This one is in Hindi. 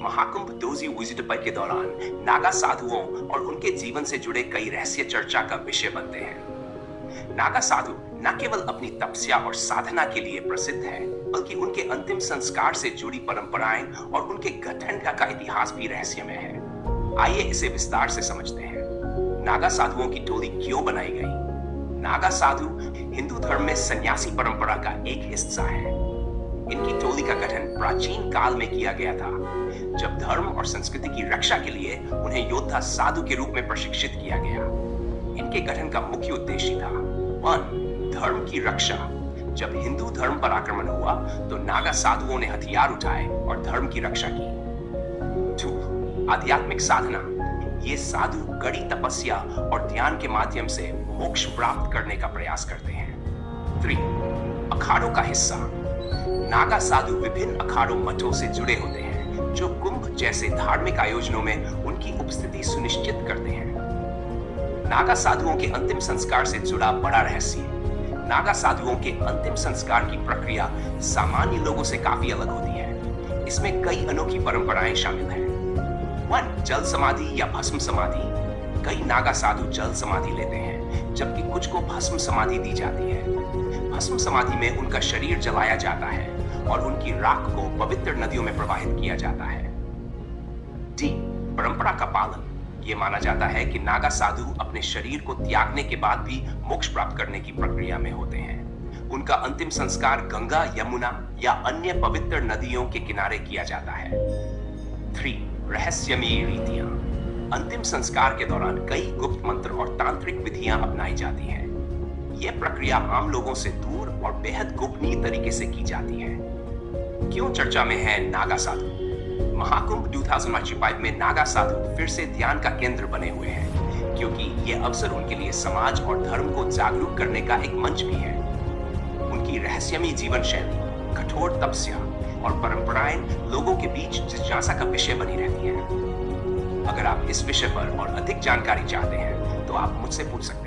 महाकुंभ दोजी विजिटपर के दौरान नागा साधुओं और उनके जीवन से जुड़े कई रहस्य चर्चा का विषय बनते हैं। नागा साधु न केवल अपनी तपस्या और साधना के लिए प्रसिद्ध है, बल्कि उनके अंतिम संस्कार से जुड़ी परंपराएं और उनके गठन का इतिहास भी रहस्यमय है। आइए इसे विस्तार से समझते हैं। नागा साधुओं की टोली क्यों बनाई गई? नागा साधु हिंदू धर्म में सन्यासी परंपरा का एक हिस्सा है। इनकी टोली का गठन प्राचीन काल में किया गया था, जब धर्म और संस्कृति की रक्षा के लिए उन्हें योद्धा साधु के रूप में प्रशिक्षित किया गया। इनके गठन का मुख्य उद्देश्य था 1. धर्म की रक्षा। जब हिंदू धर्म पर आक्रमण हुआ तो नागा साधुओं ने हथियार उठाए और धर्म की रक्षा की। 2. आध्यात्मिक साधना। ये साधु कड़ी तपस्या और ध्यान के माध्यम से मोक्ष प्राप्त करने का प्रयास करते हैं। 3. अखाड़ों का हिस्सा। नागा साधु विभिन्न अखाड़ों मठों से जुड़े होते हैं, जो कुंभ जैसे धार्मिक आयोजनों में उनकी उपस्थिति सुनिश्चित करते हैं। नागा साधुओं के अंतिम संस्कार से जुड़ा बड़ा रहस्य। नागा साधुओं के अंतिम संस्कार की प्रक्रिया सामान्य लोगों से काफी अलग होती है। इसमें कई अनोखी परंपराएं शामिल हैं। 1. जल समाधि या भस्म समाधि। कई नागा साधु जल समाधि लेते हैं, जबकि कुछ को भस्म समाधि दी जाती है। भस्म समाधि में उनका शरीर जलाया जाता है और उनकी राख को पवित्र नदियों में प्रवाहित किया जाता है। डी. परंपरा का पालन। ये माना जाता है कि नागा साधु अपने शरीर को त्यागने के बाद भी मोक्ष प्राप्त करने की प्रक्रिया में होते हैं। उनका अंतिम संस्कार गंगा, यमुना या अन्य पवित्र नदियों के किनारे किया जाता है। 3. रहस्यमयी रीतियां। अंतिम संस्कार के दौरान कई गुप्त मंत्र और तांत्रिक विधियां अपनाई जाती हैं। यह प्रक्रिया आम लोगों से दूर और बेहद गोपनीय तरीके से की जाती है। क्यों चर्चा में है नागा साधु? महाकुंभ 2025 में नागा साधु फिर से ध्यान का केंद्र बने हुए हैं, क्योंकि यह अवसर उनके लिए समाज और धर्म को जागरूक करने का एक मंच भी है। उनकी रहस्यमयी जीवन शैली, कठोर तपस्या और परंपराएं लोगों के बीच जिज्ञासा का विषय बनी रहती हैं। अगर आप इस विषय पर और अधिक जानकारी चाहते हैं तो आप मुझसे पूछ सकते हैं।